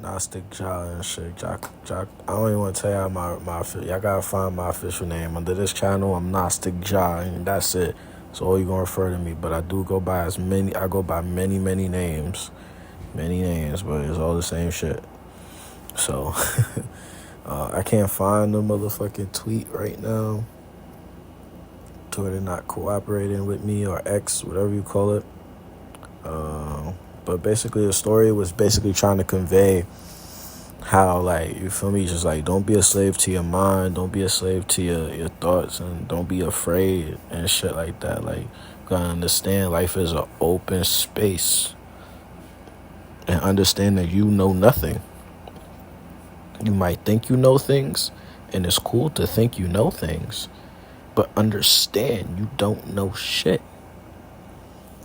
GnosticJAH and shit. I don't even want to tell y'all my y'all gotta find my official name. Under this channel, I'm GnosticJAH, and that's it. So all you gonna refer to me. But I do go by I go by many names. Many names, but it's all the same shit. So, I can't find the motherfucking tweet right now. Twitter not cooperating with me, or X, whatever you call it. But basically the story was basically trying to convey how, like, you feel me, just like, don't be a slave to your mind, don't be a slave to your thoughts, and don't be afraid and shit like that. Like, you gotta understand life is an open space, and understand that you know nothing. You might think you know things, and it's cool to think you know things, but understand you don't know shit.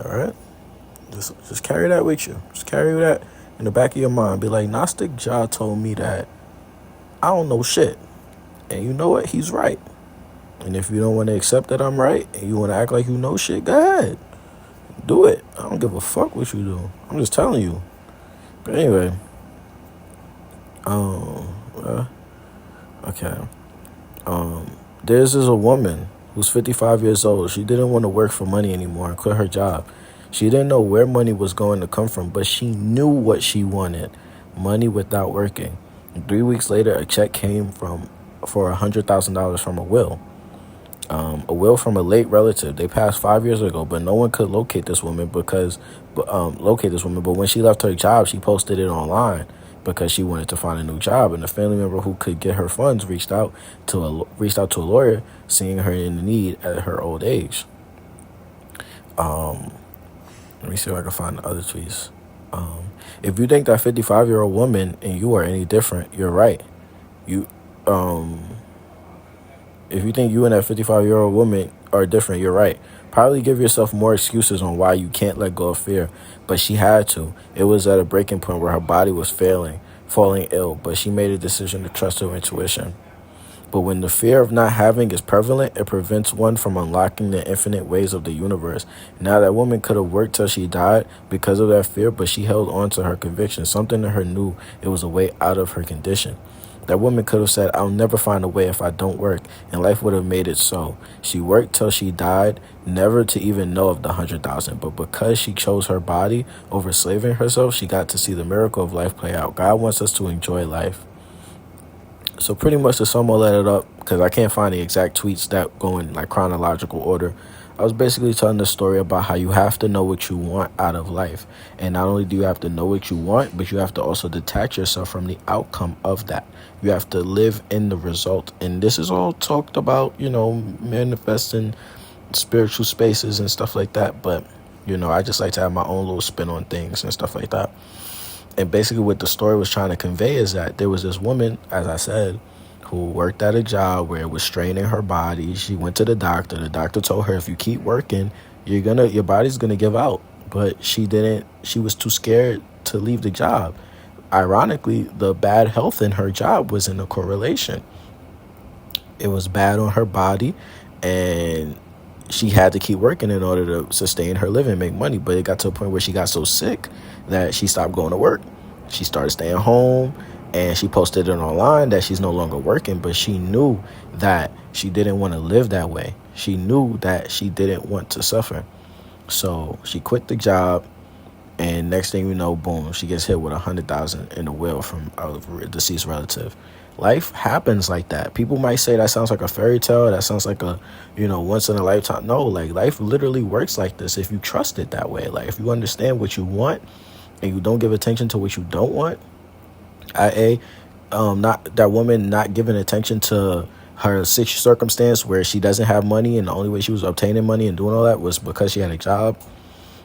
All right? Just carry that with you. Just carry that in the back of your mind. Be like, GnosticJAH told me that I don't know shit. And you know what? He's right. And if you don't want to accept that I'm right, and you want to act like you know shit, go ahead. Do it. I don't give a fuck what you do. I'm just telling you. But anyway. Okay. There's a woman who's 55 years old. She didn't want to work for money anymore and quit her job. She didn't know where money was going to come from, but she knew what she wanted: money without working. And 3 weeks later, a check came for $100,000 from a will. A will from a late relative. They passed 5 years ago, but no one could locate this woman But when she left her job, she posted it online because she wanted to find a new job. And a family member who could get her funds reached out to a lawyer, seeing her in need at her old age. Let me see if I can find the other tweets. If you think that 55-year-old woman and you are any different, you're right. If you think you and that 55-year-old woman are different, you're right. Probably give yourself more excuses on why you can't let go of fear. But she had to. It was at a breaking point where her body was falling ill, but she made a decision to trust her intuition. But when the fear of not having is prevalent, it prevents one from unlocking the infinite ways of the universe. Now, that woman could have worked till she died because of that fear, but she held on to her conviction. Something in her knew it was a way out of her condition. That woman could have said, I'll never find a way if I don't work, and life would have made it so. She worked till she died, never to even know of the 100,000. But because she chose her body over slaving herself, she got to see the miracle of life play out. God wants us to enjoy life. So pretty much to sum all that up, because I can't find the exact tweets that go in like chronological order, I was basically telling the story about how you have to know what you want out of life. And not only do you have to know what you want, but you have to also detach yourself from the outcome of that. You have to live in the result. And this is all talked about, manifesting spiritual spaces and stuff like that. But, I just like to have my own little spin on things and stuff like that. And basically what the story was trying to convey is that there was this woman, as I said, who worked at a job where it was straining her body. She went to the doctor. The doctor told her, if you keep working, your body's gonna give out. But she didn't. She was too scared to leave the job. Ironically, the bad health in her job was in a correlation. It was bad on her body, and she had to keep working in order to sustain her living, make money. But it got to a point where she got so sick that she stopped going to work. She started staying home, and she posted it online that she's no longer working. But she knew that she didn't want to live that way. She knew that she didn't want to suffer. So she quit the job, and next thing you know, boom, she gets hit with $100,000 in a will from a deceased relative. Life happens like that. People might say that sounds like a fairy tale. That sounds like a, once in a lifetime. No, like, life literally works like this if you trust it that way. Like, if you understand what you want and you don't give attention to what you don't want, not that woman not giving attention to her circumstance where she doesn't have money, and the only way she was obtaining money and doing all that was because she had a job.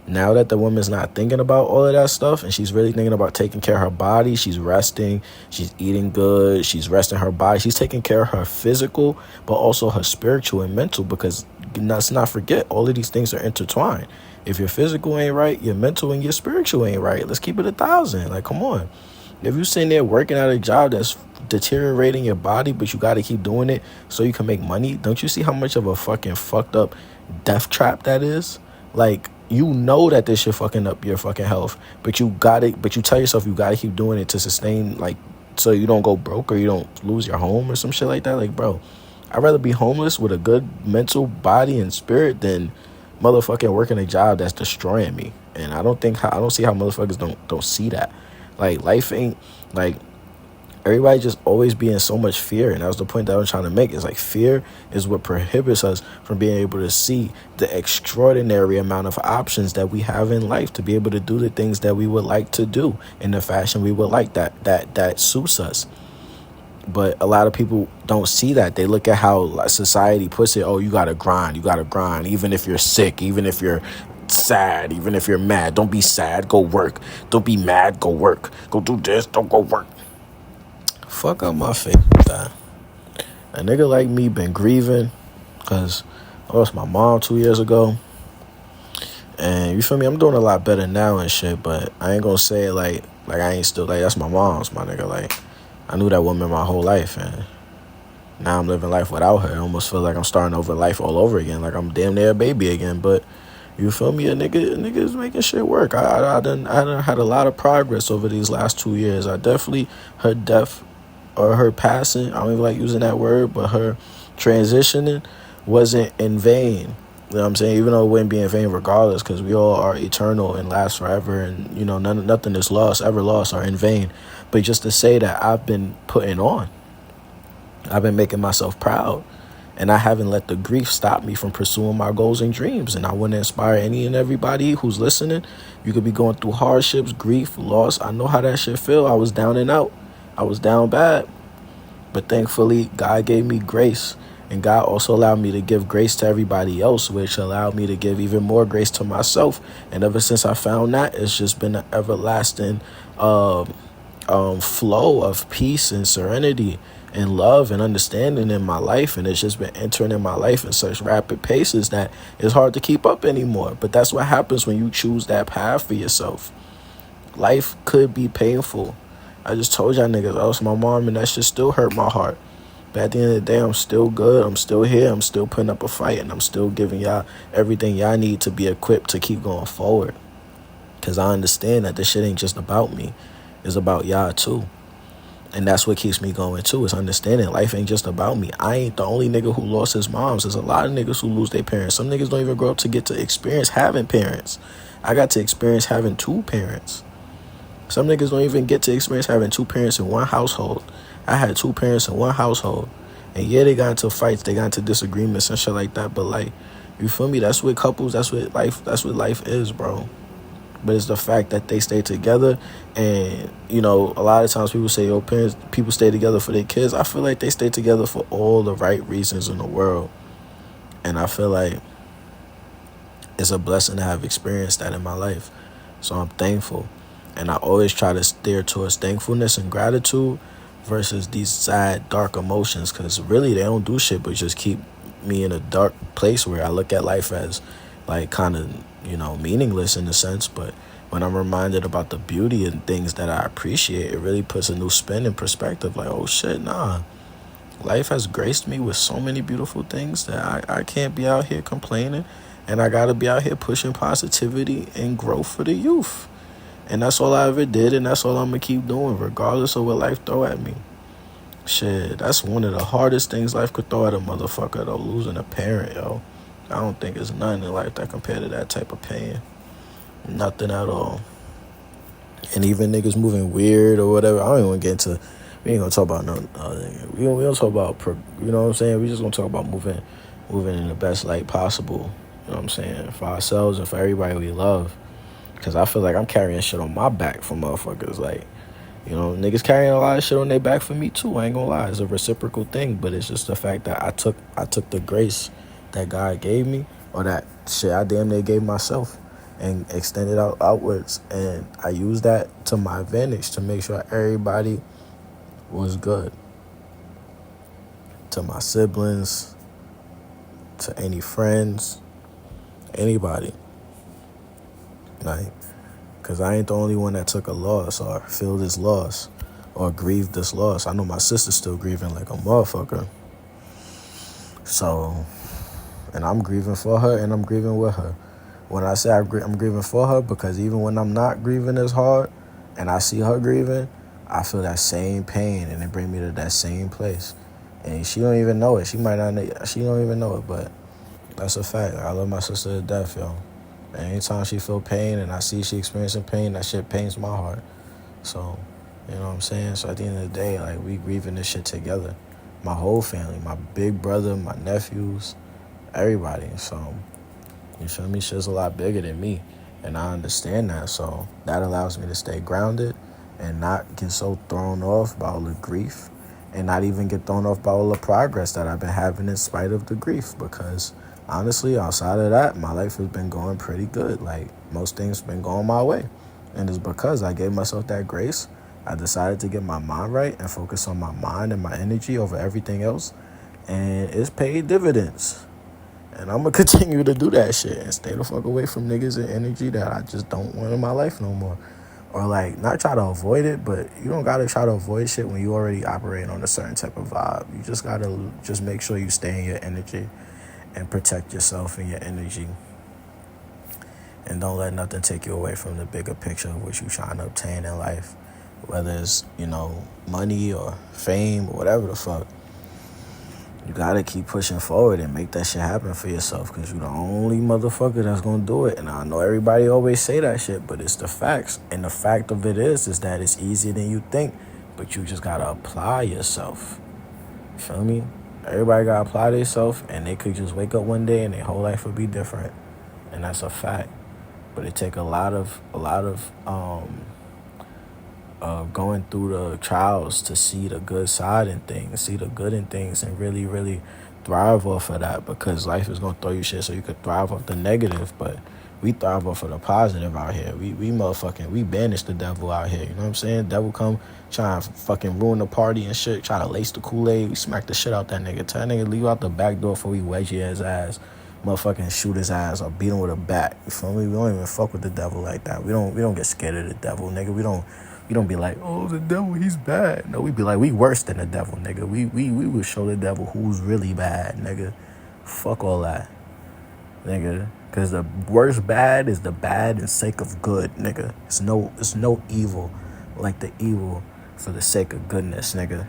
Now that the woman's not thinking about all of that stuff, and she's really thinking about taking care of her body, she's resting, she's eating good, she's resting her body, she's taking care of her physical, but also her spiritual and mental, because let's not forget, all of these things are intertwined. If your physical ain't right, your mental and your spiritual ain't right. Let's keep it 1,000. Like, come on. If you're sitting there working at a job that's deteriorating your body, but you got to keep doing it so you can make money, don't you see how much of a fucking fucked up death trap that is? Like, you know that this shit fucking up your fucking health, but you tell yourself you gotta keep doing it to sustain, like, so you don't go broke or you don't lose your home or some shit like that. Like, bro, I'd rather be homeless with a good mental body and spirit than motherfucking working a job that's destroying me. And I don't see how motherfuckers don't see that. Like, life ain't like, everybody just always be in so much fear, and that was the point that I was trying to make. Is like, fear is what prohibits us from being able to see the extraordinary amount of options that we have in life, to be able to do the things that we would like to do in the fashion we would like, that suits us. But a lot of people don't see that. They look at how society puts it. Oh, you gotta grind, even if you're sick, even if you're sad, even if you're mad. Don't be sad, go work. Don't be mad, go work. Go do this, don't go work. Fuck up my face with that. A nigga like me been grieving because I lost my mom 2 years ago. And you feel me? I'm doing a lot better now and shit, but I ain't gonna say it like I ain't still, like, that's my mom's, my nigga. Like, I knew that woman my whole life, and now I'm living life without her. I almost feel like I'm starting over life all over again, like I'm damn near a baby again. But you feel me? A nigga is making shit work. I done had a lot of progress over these last 2 years. I definitely, her death or her passing, I don't even like using that word, but her transitioning wasn't in vain. You know what I'm saying? Even though it wouldn't be in vain regardless, because we all are eternal and last forever, and, you know, nothing is ever lost or in vain. But just to say that I've been putting on, I've been making myself proud, and I haven't let the grief stop me from pursuing my goals and dreams. And I want to inspire any and everybody who's listening. You could be going through hardships, grief, loss. I know how that shit feel. I was down and out. I was down bad. But thankfully, God gave me grace. And God also allowed me to give grace to everybody else, which allowed me to give even more grace to myself. And ever since I found that, it's just been an everlasting flow of peace and serenity and love and understanding in my life. And it's just been entering in my life in such rapid paces that it's hard to keep up anymore. But that's what happens when you choose that path for yourself. Life could be painful. I just told y'all niggas I lost my mom, and that shit still hurt my heart. But at the end of the day, I'm still good. I'm still here. I'm still putting up a fight, and I'm still giving y'all everything y'all need to be equipped to keep going forward. Because I understand that this shit ain't just about me. It's about y'all too. And that's what keeps me going too, is understanding life ain't just about me. I ain't the only nigga who lost his moms. There's a lot of niggas who lose their parents. Some niggas don't even grow up to get to experience having parents. I got to experience having two parents. Some niggas don't even get to experience having two parents in one household. I had two parents in one household. And yeah, they got into fights, they got into disagreements and shit like that. But, like, you feel me? That's what couples, that's what life is, bro. But it's the fact that they stay together. And, you know, a lot of times people say, people stay together for their kids. I feel like they stay together for all the right reasons in the world. And I feel like it's a blessing to have experienced that in my life. So I'm thankful. And I always try to steer towards thankfulness and gratitude versus these sad, dark emotions. Because really, they don't do shit but just keep me in a dark place where I look at life as, like, kind of, you know, meaningless in a sense. But when I'm reminded about the beauty and things that I appreciate, it really puts a new spin and perspective. Like, oh shit, nah. Life has graced me with so many beautiful things that I can't be out here complaining. And I got to be out here pushing positivity and growth for the youth. And that's all I ever did, and that's all I'm going to keep doing, regardless of what life throw at me. Shit, that's one of the hardest things life could throw at a motherfucker, though, losing a parent, yo. I don't think there's nothing in life that compare to that type of pain. Nothing at all. And even niggas moving weird or whatever, I don't even want to get into, we ain't going to talk about nothing. We don't talk about, you know what I'm saying? We just going to talk about moving in the best light possible, you know what I'm saying, for ourselves and for everybody we love. Because I feel like I'm carrying shit on my back for motherfuckers. Like, you know, niggas carrying a lot of shit on their back for me too. I ain't gonna lie. It's a reciprocal thing. But it's just the fact that I took the grace that God gave me, or that shit I damn near gave myself, and extended outwards. And I used that to my advantage to make sure everybody was good. To my siblings, to any friends, anybody. Like, because I ain't the only one that took a loss or feel this loss or grieved this loss. I know my sister's still grieving like a motherfucker. So, and I'm grieving for her and I'm grieving with her. when I say I'm grieving for her, because even when I'm not grieving as hard and I see her grieving, I feel that same pain and it bring me to that same place. And she don't even know it. She might not. She don't even know it, but that's a fact. I love my sister to death, yo. And anytime she feel pain and I see she experiencing pain, that shit pains my heart. So, you know what I'm saying? So at the end of the day, like, we grieving this shit together. My whole family, my big brother, my nephews, everybody. So, you feel me? Shit's a lot bigger than me. And I understand that. So that allows me to stay grounded and not get so thrown off by all the grief, and not even get thrown off by all the progress that I've been having in spite of the grief. Because honestly, outside of that, my life has been going pretty good. Like, most things been going my way. And it's because I gave myself that grace. I decided to get my mind right and focus on my mind and my energy over everything else. And it's paid dividends. And I'm going to continue to do that shit and stay the fuck away from niggas and energy that I just don't want in my life no more. Or, like, not try to avoid it, but you don't got to try to avoid shit when you already operate on a certain type of vibe. You just got to just make sure you stay in your energy and protect yourself and your energy. And don't let nothing take you away from the bigger picture of what you're trying to obtain in life. Whether it's, money or fame or whatever the fuck. You gotta keep pushing forward and make that shit happen for yourself, because you're the only motherfucker that's gonna do it. And I know everybody always say that shit, but it's the facts. And the fact of it is that it's easier than you think, but you just gotta apply yourself. You feel me? Everybody gotta apply themselves, and they could just wake up one day and their whole life would be different. And that's a fact. But it take a lot of going through the trials to see the good side in things, see the good in things, and really, really thrive off of that, because life is going to throw you shit so you could thrive off the negative, but we thrive off of the positive out here. We banish the devil out here, you know what I'm saying? Devil come try to fucking ruin the party and shit, try to lace the Kool-Aid, we smack the shit out that nigga. Tell that nigga leave out the back door before we wedge his ass, motherfucking shoot his ass or beat him with a bat. You feel me? We don't even fuck with the devil like that. We don't get scared of the devil, nigga. We don't be like, oh, the devil, he's bad. No, we be like, we worse than the devil, nigga. We will show the devil who's really bad, nigga. Fuck all that, nigga. Because the worst bad is the bad in sake of good, nigga. It's no evil like the evil for the sake of goodness, nigga.